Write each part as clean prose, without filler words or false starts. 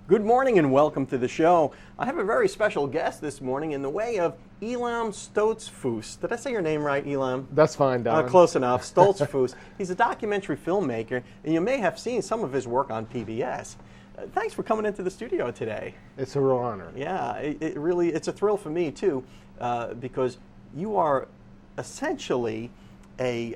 Good morning and welcome to the show. I have a very special guest this morning in the way of Elam Stoltzfus. Did I say your name right, Elam? That's fine, Don. Close enough. Stoltzfus. He's a documentary filmmaker, and you may have seen some of his work on PBS. Thanks for coming into the studio today. It's a real honor. Yeah, it's a thrill for me too, because you are essentially a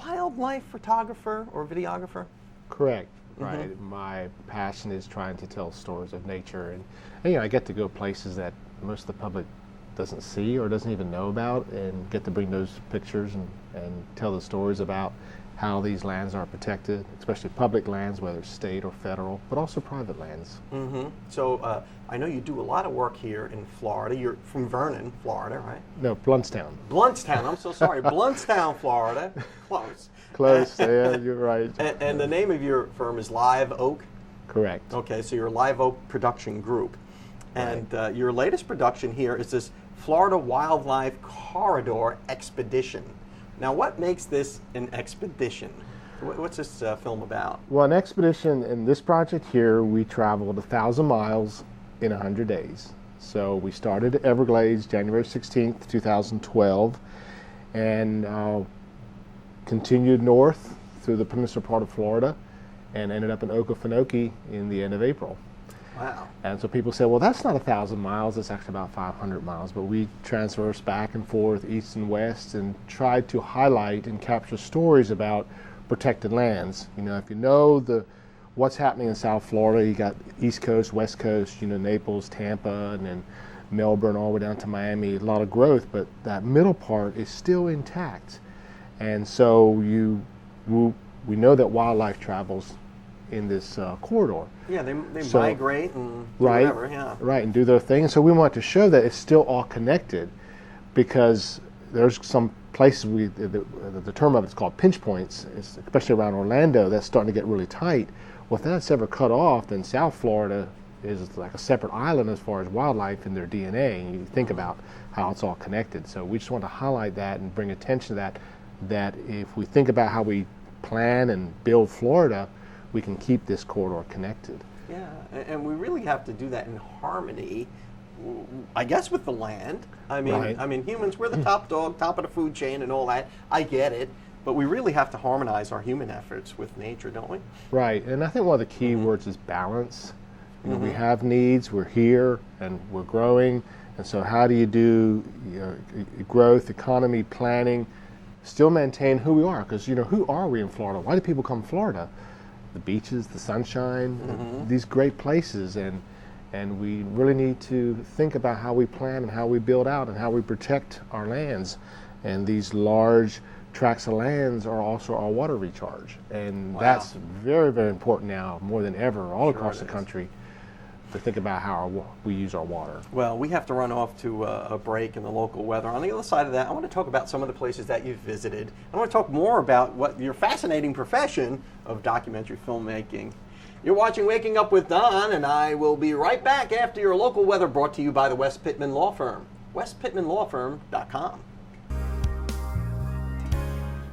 wildlife photographer or videographer. Correct. Right. My passion is trying to tell stories of nature, and I get to go places that most of the public doesn't see or doesn't even know about, and get to bring those pictures and tell the stories about how these lands are protected, especially public lands, whether it's state or federal, but also private lands. So I know you do a lot of work here in Florida. You're from Vernon, Florida, right? No, Bluntstown. Bluntstown, I'm so sorry. Bluntstown, Florida. Close. Close, yeah, you're right. And the name of your firm is Live Oak? Correct. Okay, so you're Live Oak Production Group. And your latest production here is this Florida Wildlife Corridor Expedition. Now, what makes this an expedition? What's this film about? Well, an expedition in this project here, we traveled 1,000 miles in 100 days. So we started at Everglades January 16th, 2012, and continued north through the peninsula part of Florida and ended up in Okefenokee in the end of April. Wow. And so people say, well, that's not 1,000 miles, it's actually about 500 miles. But we traversed back and forth, east and west, and tried to highlight and capture stories about protected lands. If you know what's happening in South Florida, you got East Coast, West Coast, Naples, Tampa, and then Melbourne all the way down to Miami, a lot of growth, but that middle part is still intact. And so we know that wildlife travels in this corridor. Yeah, they migrate and do right, whatever, yeah. Right, and do their thing. And so we want to show that it's still all connected, because there's some places, the term of it's called pinch points, especially around Orlando, that's starting to get really tight. Well, if that's ever cut off, then South Florida is like a separate island as far as wildlife in their DNA, and you think about how it's all connected. So we just want to highlight that and bring attention to that if we think about how we plan and build Florida, we can keep this corridor connected. Yeah, and we really have to do that in harmony, I guess, with the land. I mean, humans, we're the top dog, top of the food chain and all that. I get it. But we really have to harmonize our human efforts with nature, don't we? Right, and I think one of the key words is balance. We have needs, we're here, and we're growing. And so how do you do growth, economy, planning, still maintain who we are? Because, who are we in Florida? Why do people come to Florida? The beaches, the sunshine, these great places, and we really need to think about how we plan and how we build out and how we protect our lands. And these large tracts of lands are also our water recharge, and that's very, very important now, more than ever, all across the country, to think about how we use our water. Well, we have to run off to a break in the local weather. On the other side of that, I want to talk about some of the places that you've visited. I want to talk more about what your fascinating profession of documentary filmmaking. You're watching Waking Up with Don, and I will be right back after your local weather, brought to you by the West Pittman Law Firm, westpittmanlawfirm.com.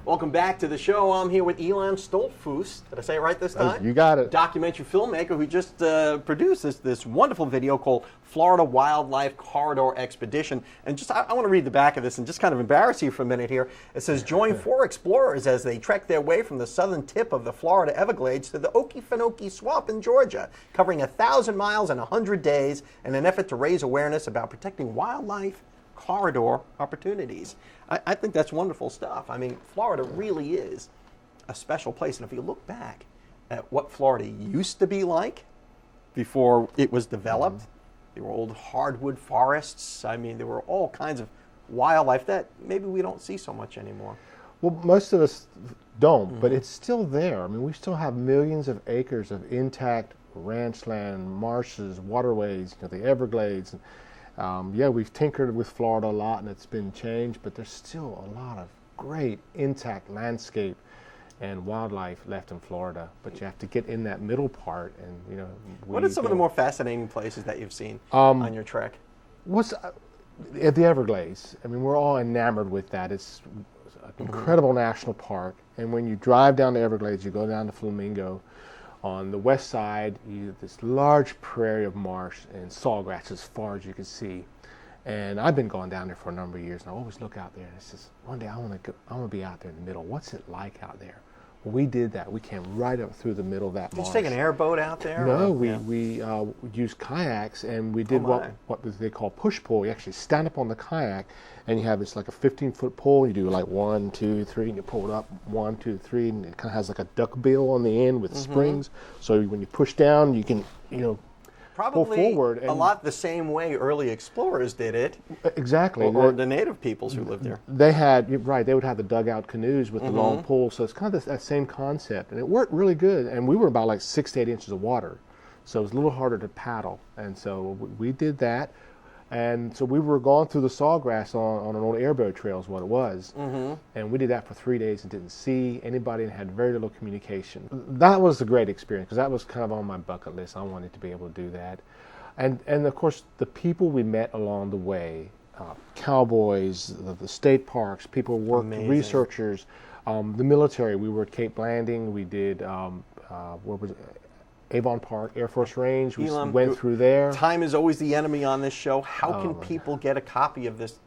Welcome back to the show. I'm here with Elam Stoltzfus. Did I say it right this time? You got it. Documentary filmmaker who just produced this wonderful video called Florida Wildlife Corridor Expedition. And I want to read the back of this and just kind of embarrass you for a minute here. It says, join 4 explorers as they trek their way from the southern tip of the Florida Everglades to the Okefenokee Swamp in Georgia, covering 1,000 miles in 100 days in an effort to raise awareness about protecting wildlife corridor opportunities. I think that's wonderful stuff. I mean, Florida really is a special place. And if you look back at what Florida used to be like before it was developed, there were old hardwood forests. I mean, there were all kinds of wildlife that maybe we don't see so much anymore. Well, most of us don't, but it's still there. I mean, we still have millions of acres of intact ranch land, marshes, waterways, the Everglades. We've tinkered with Florida a lot, and it's been changed, but there's still a lot of great intact landscape and wildlife left in Florida. But you have to get in that middle part, and what are some of the more fascinating places that you've seen on your trek? What's at the Everglades? I mean, we're all enamored with that. It's an incredible national park, and when you drive down the Everglades, you go down to Flamingo, On the west side, this large prairie of marsh and sawgrass as far as you can see. And I've been going down there for a number of years, and I always look out there, and it's just, one day I want to be out there in the middle. What's it like out there? Well, we did that. We came right up through the middle of that marsh. Did you take an airboat out there? No, we used kayaks, and we did what they call push-pull. You actually stand up on the kayak, and you have this like a 15-foot pole. You do like 1, 2, 3, and you pull it up 1, 2, 3, and it kind of has like a duck bill on the end with springs. So when you push down, you can pull forward. And a lot the same way early explorers did it. Exactly. Or the native peoples who lived there. They had, they would have the dugout canoes with the long poles. So it's kind of that same concept. And it worked really good. And we were about like 6 to 8 inches of water. So it was a little harder to paddle. And so we did that. And so we were going through the sawgrass on an old airboat trail is what it was. And we did that for 3 days and didn't see anybody and had very little communication. That was a great experience because that was kind of on my bucket list. I wanted to be able to do that. And of course, the people we met along the way, cowboys, the state parks, people worked, researchers, the military. We were at Cape Landing. We did, what was it? Avon Park Air Force Range. We went through there. Time is always the enemy on this show. How can people get a copy of this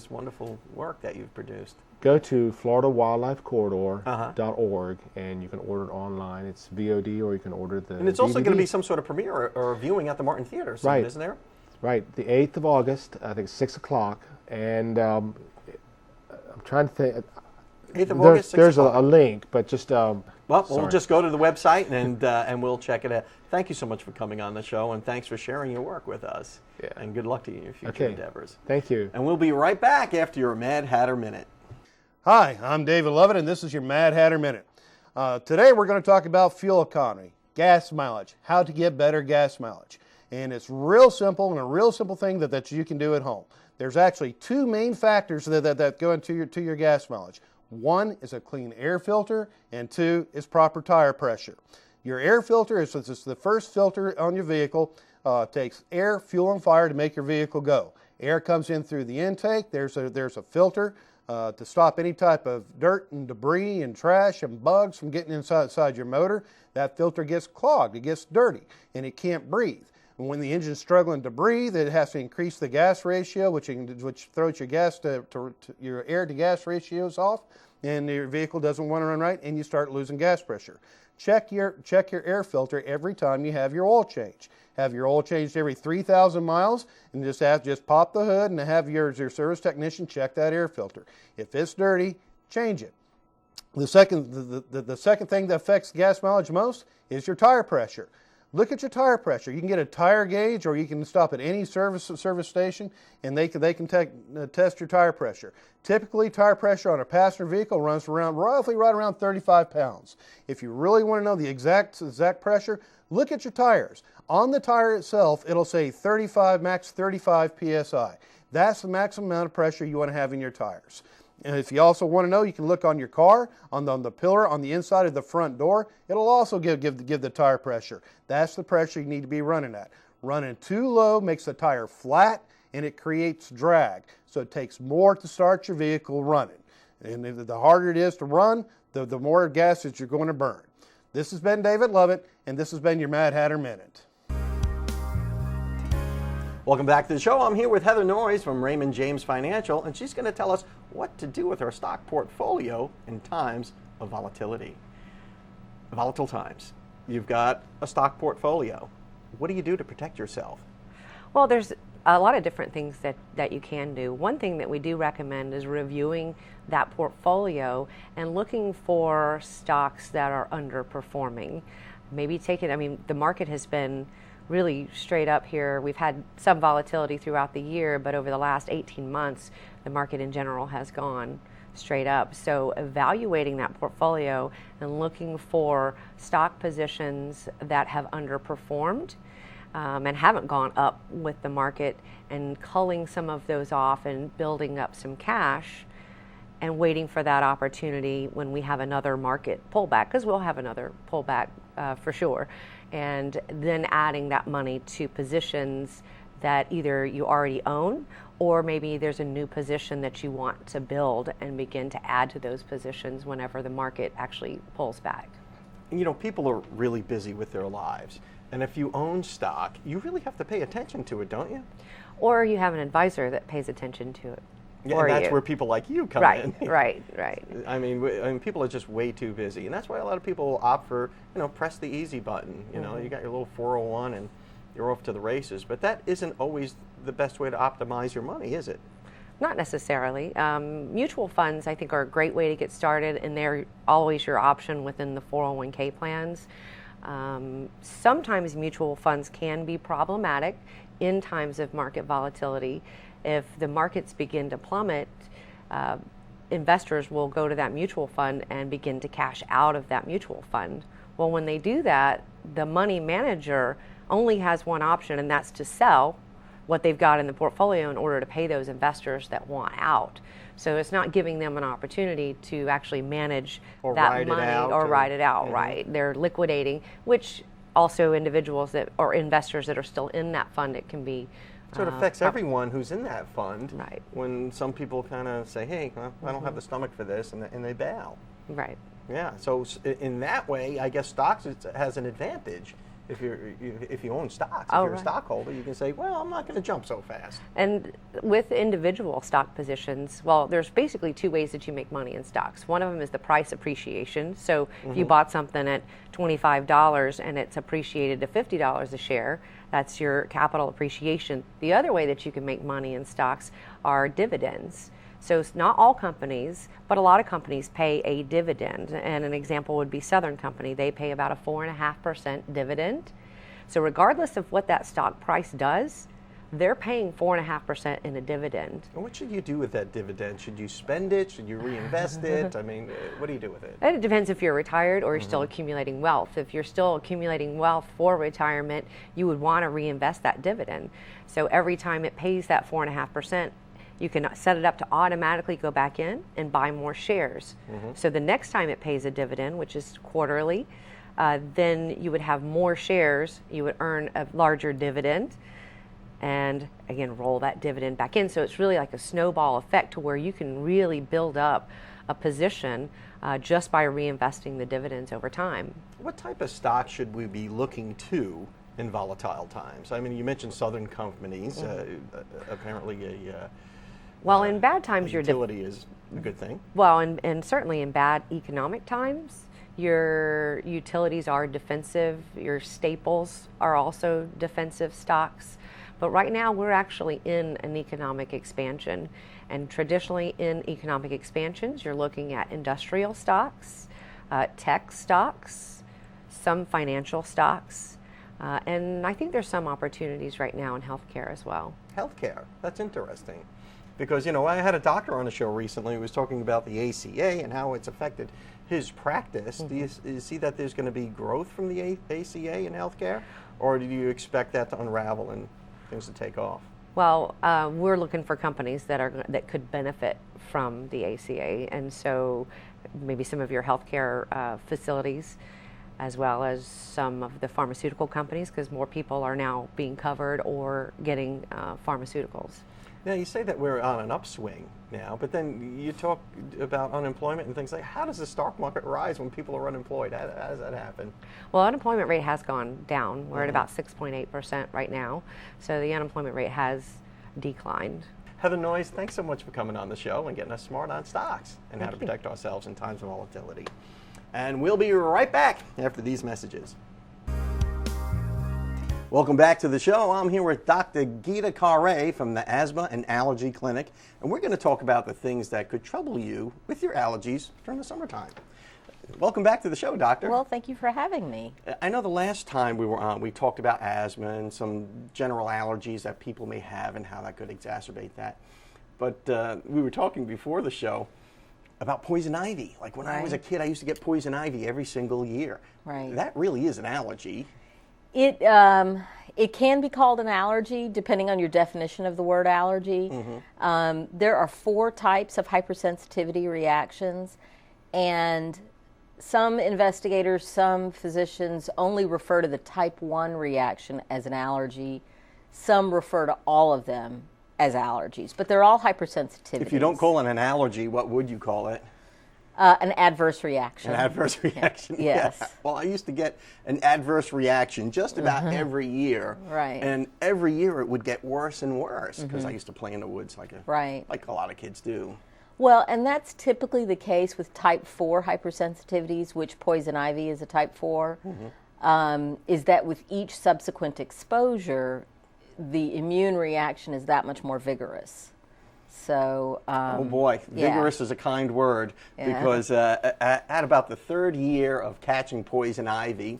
wonderful work that you've produced? Go to FloridaWildlifeCorridor.org and you can order it online. It's VOD, or you can order the And it's also DVD. going to be some sort of premiere or viewing at the Martin Theater soon, isn't there? Right. The 8th of August, I think 6 o'clock. And I'm trying to think. 8th of August, 6 There's o'clock. a link, but just... we'll just go to the website and we'll check it out. Thank you so much for coming on the show, and thanks for sharing your work with us. Yeah. And good luck to you in your future endeavors. Thank you. And we'll be right back after your Mad Hatter Minute. Hi, I'm David Lovett, and this is your Mad Hatter Minute. Today we're going to talk about fuel economy, gas mileage, how to get better gas mileage. And it's real simple, and a real simple thing that you can do at home. There's actually 2 main factors that go into your gas mileage. 1 is a clean air filter, and 2 is proper tire pressure. Your air filter is the first filter on your vehicle. Takes air, fuel, and fire to make your vehicle go. Air comes in through the intake. There's a filter to stop any type of dirt and debris and trash and bugs from getting inside your motor. That filter gets clogged, it gets dirty, and it can't breathe. And when the engine's struggling to breathe, it has to increase the gas ratio, which throws your your air to gas ratios off, and your vehicle doesn't want to run right, and you start losing gas pressure. Check your air filter every time you have your oil change. Have your oil changed every 3,000 miles, and just pop the hood and have your service technician check that air filter. If it's dirty, change it. The second thing that affects gas mileage most is your tire pressure. Look at your tire pressure. You can get a tire gauge, or you can stop at any service station, and they can test your tire pressure. Typically, tire pressure on a passenger vehicle runs roughly right around 35 pounds. If you really want to know the exact pressure, look at your tires. On the tire itself, it'll say max 35 psi. That's the maximum amount of pressure you want to have in your tires. And if you also want to know, you can look on your car, on the pillar, on the inside of the front door. It'll also give the tire pressure. That's the pressure you need to be running at. Running too low makes the tire flat, and it creates drag. So it takes more to start your vehicle running. And the harder it is to run, the more gas that you're going to burn. This has been David Lovett, and this has been your Mad Hatter Minute. Welcome back to the show. I'm here with Heather Norris from Raymond James Financial, and she's going to tell us what to do with her stock portfolio in times of volatility. Volatile times. You've got a stock portfolio. What do you do to protect yourself? Well, there's a lot of different things that you can do. One thing that we do recommend is reviewing that portfolio and looking for stocks that are underperforming. Maybe the market has been really straight up here. We've had some volatility throughout the year, but over the last 18 months, the market in general has gone straight up. So evaluating that portfolio and looking for stock positions that have underperformed and haven't gone up with the market, and culling some of those off and building up some cash and waiting for that opportunity when we have another market pullback, because we'll have another pullback for sure. And then adding that money to positions that either you already own, or maybe there's a new position that you want to build and begin to add to those positions whenever the market actually pulls back. You know, people are really busy with their lives. And if you own stock, you really have to pay attention to it, don't you? Or you have an advisor that pays attention to it. Yeah, and that's where people like you come in. Right. I mean, people are just way too busy. And that's why a lot of people opt for, press the easy button. You know, you got your little 401 and you're off to the races. But that isn't always the best way to optimize your money, is it? Not necessarily. Mutual funds, I think, are a great way to get started, and they're always your option within the 401k plans. Sometimes mutual funds can be problematic in times of market volatility. If the markets begin to plummet, investors will go to that mutual fund and begin to cash out of that mutual fund. Well, when they do that, the money manager only has one option, and that's to sell what they've got in the portfolio in order to pay those investors that want out. So it's not giving them an opportunity to actually manage that money or ride it out, right? They're liquidating, which also individuals that or investors that are still in that fund, it can be. So it affects everyone who's in that fund. Right. When some people kind of say, hey, I don't have the stomach for this, and they bail. Right. Yeah, so in that way, I guess stocks has an advantage. If you own stocks, if you're a stockholder, you can say, well, I'm not going to jump so fast. And with individual stock positions, well, there's basically two ways that you make money in stocks. One of them is the price appreciation. So if you bought something at $25 and it's appreciated to $50 a share, that's your capital appreciation. The other way that you can make money in stocks are dividends. So it's not all companies, but a lot of companies pay a dividend. And an example would be Southern Company. They pay about a 4.5% dividend. So regardless of what that stock price does, they're paying 4.5% in a dividend. And what should you do with that dividend? Should you spend it? Should you reinvest it? I mean, what do you do with it? It depends if you're retired or you're still accumulating wealth. If you're still accumulating wealth for retirement, you would want to reinvest that dividend. So every time it pays that 4.5%, you can set it up to automatically go back in and buy more shares. So the next time it pays a dividend, which is quarterly, then you would have more shares, you would earn a larger dividend, and again, roll that dividend back in. So it's really like a snowball effect to where you can really build up a position just by reinvesting the dividends over time. What type of stock should we be looking to in volatile times? I mean, you mentioned Southern companies, apparently well, in bad times, your utility is a good thing. Well, and certainly in bad economic times, your utilities are defensive. Your staples are also defensive stocks. But right now, we're actually in an economic expansion. And traditionally, in economic expansions, you're looking at industrial stocks, tech stocks, some financial stocks. And I think there's some opportunities right now in healthcare as well. Healthcare, that's interesting. Because, I had a doctor on the show recently who was talking about the ACA and how it's affected his practice. Do you see that there's going to be growth from the ACA in healthcare? Or do you expect that to unravel and things to take off? Well, we're looking for companies that could benefit from the ACA. And so maybe some of your healthcare facilities, as well as some of the pharmaceutical companies, because more people are now being covered or getting pharmaceuticals. Now, you say that we're on an upswing now, but then you talk about unemployment and things like, how does the stock market rise when people are unemployed? How does that happen? Well, unemployment rate has gone down. We're at about 6.8% right now. So the unemployment rate has declined. Heather Noyes, thanks so much for coming on the show and getting us smart on stocks and how to protect ourselves in times of volatility. And we'll be right back after these messages. Welcome back to the show. I'm here with Dr. Gita Carre from the Asthma and Allergy Clinic, and we're going to talk about the things that could trouble you with your allergies during the summertime. Welcome back to the show, Doctor. Well, thank you for having me. I know the last time we were on, we talked about asthma and some general allergies that people may have and how that could exacerbate that. But we were talking before the show about poison ivy. Like when I was a kid, I used to get poison ivy every single year. Right. That really is an allergy. It can be called an allergy depending on your definition of the word allergy. There are 4 types of hypersensitivity reactions, and some investigators, some physicians only refer to the type 1 reaction as an allergy. Some refer to all of them as allergies, but they're all hypersensitivities. If you don't call it an allergy, what would you call it? An adverse reaction. An adverse reaction. Yes. Yeah. Well, I used to get an adverse reaction just about every year. Right. And every year it would get worse and worse because I used to play in the woods like a lot of kids do. Well, and that's typically the case with type 4 hypersensitivities, which poison ivy is a type 4, is that with each subsequent exposure, the immune reaction is that much more vigorous. So, oh boy, vigorous is a kind word, because at about the third year of catching poison ivy,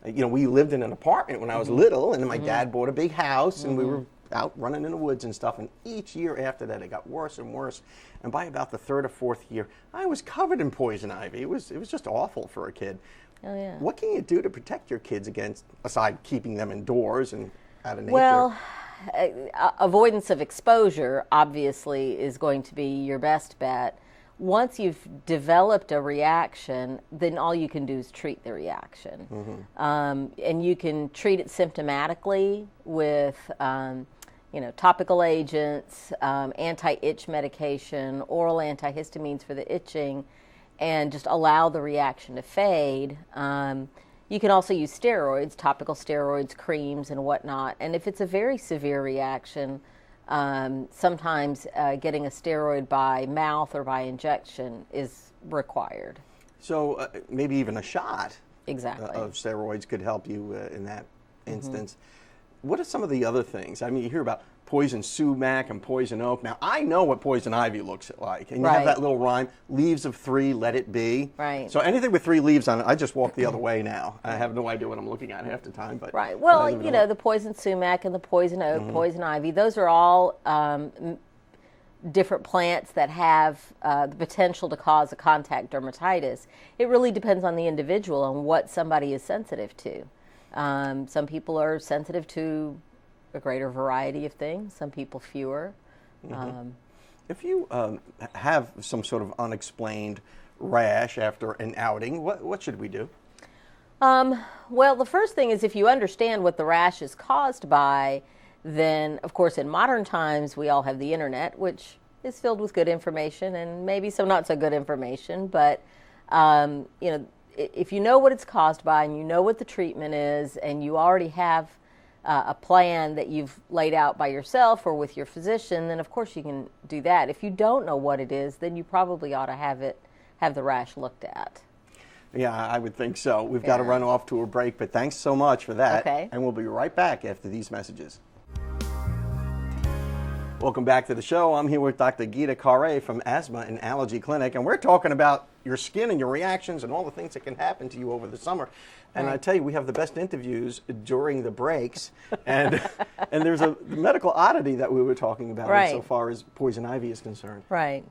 we lived in an apartment when I was little, and then my dad bought a big house, and we were out running in the woods and stuff, and each year after that it got worse and worse, and by about the third or fourth year, I was covered in poison ivy. It was just awful for a kid. Oh, yeah. What can you do to protect your kids against, aside keeping them indoors and out of nature? Well, avoidance of exposure obviously is going to be your best bet. Once you've developed a reaction, then all you can do is treat the reaction. And you can treat it symptomatically with topical agents, anti-itch medication, oral antihistamines for the itching, and just allow the reaction to fade. You can also use steroids, topical steroids, creams, and whatnot. And if it's a very severe reaction, sometimes getting a steroid by mouth or by injection is required. So maybe even a shot of steroids could help you in that instance. What are some of the other things? I mean, you hear about poison sumac and poison oak. Now, I know what poison ivy looks like. And you have that little rhyme, leaves of 3, let it be. Right. So anything with 3 leaves on it, I just walk the other way now. I have no idea what I'm looking at half the time. But right. Well, the poison sumac and the poison oak, poison ivy, those are all different plants that have the potential to cause a contact dermatitis. It really depends on the individual and what somebody is sensitive to. Some people are sensitive to a greater variety of things, some people fewer. If you have some sort of unexplained rash after an outing, what should we do? Well, the first thing is if you understand what the rash is caused by, then, of course, in modern times, we all have the internet, which is filled with good information and maybe some not so good information. But, if you know what it's caused by and you know what the treatment is and you already have a plan that you've laid out by yourself or with your physician, then, of course, you can do that. If you don't know what it is, then you probably ought to have the rash looked at. Yeah, I would think so. We've got to run off to a break, but thanks so much for that. Okay. And we'll be right back after these messages. Welcome back to the show. I'm here with Dr. Gita Carre from Asthma and Allergy Clinic, and we're talking about your skin and your reactions and all the things that can happen to you over the summer. And I tell you, we have the best interviews during the breaks, and there's a medical oddity that we were talking about insofar as poison ivy is concerned. Right.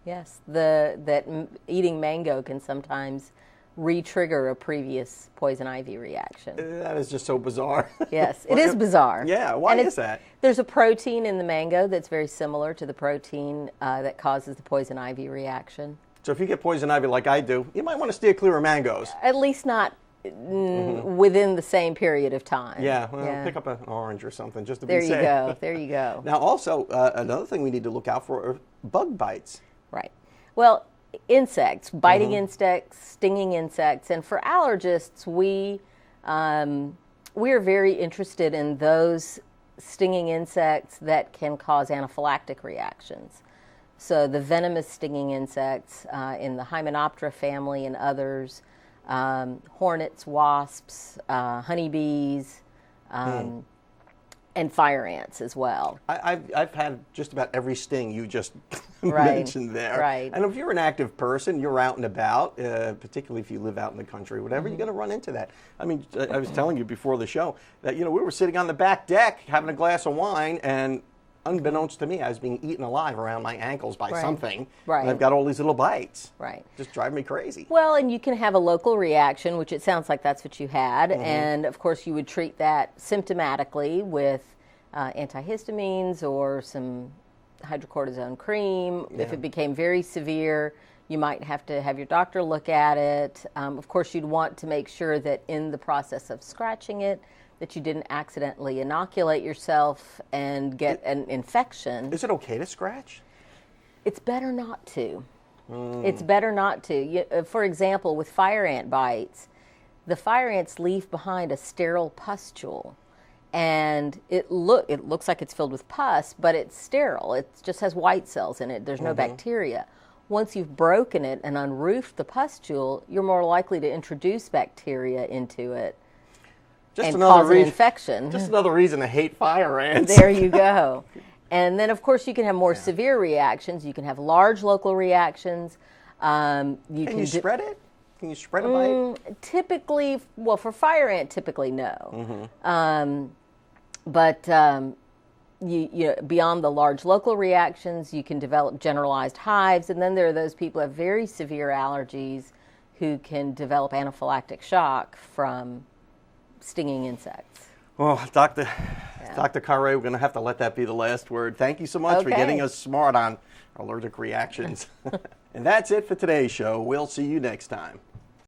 Yes, that eating mango can sometimes re-trigger a previous poison ivy reaction. That is just so bizarre. Yes, it is bizarre. Yeah, why is that? There's a protein in the mango that's very similar to the protein that causes the poison ivy reaction. So if you get poison ivy like I do, you might want to steer clear of mangoes. At least not within the same period of time. Yeah, well, pick up an orange or something just to be safe. There you go. Now also, another thing we need to look out for are bug bites. Right. Well, insects, biting insects, stinging insects, and for allergists, we are very interested in those stinging insects that can cause anaphylactic reactions. So the venomous stinging insects in the Hymenoptera family and others, hornets, wasps, honeybees, and fire ants as well. I've had just about every sting you just mentioned there. Right. And if you're an active person, you're out and about, particularly if you live out in the country, whatever, you're going to run into that. I mean, I was telling you before the show that, we were sitting on the back deck having a glass of wine, and unbeknownst to me, I was being eaten alive around my ankles by something. Right. And I've got all these little bites. Right. Just drive me crazy. Well, and you can have a local reaction, which it sounds like that's what you had. And, of course, you would treat that symptomatically with antihistamines or some hydrocortisone cream. Yeah. If it became very severe, you might have to have your doctor look at it. Of course, you'd want to make sure that in the process of scratching it, that you didn't accidentally inoculate yourself and get an infection. Is it okay to scratch? It's better not to. It's better not to. For example, with fire ant bites, the fire ants leave behind a sterile pustule. And it looks like it's filled with pus, but it's sterile. It just has white cells in it. There's no bacteria. Once you've broken it and unroofed the pustule, you're more likely to introduce bacteria into it and cause an infection. Just another reason to hate fire ants. There you go. And then, of course, you can have more severe reactions. You can have large local reactions. Can you spread it? Can you spread a bite? Typically, well, for fire ant, typically no. But beyond the large local reactions, you can develop generalized hives. And then there are those people who have very severe allergies who can develop anaphylactic shock from stinging insects. Well, Dr. Carre, we're going to have to let that be the last word. Thank you so much for getting us smart on allergic reactions. And that's it for today's show. We'll see you next time.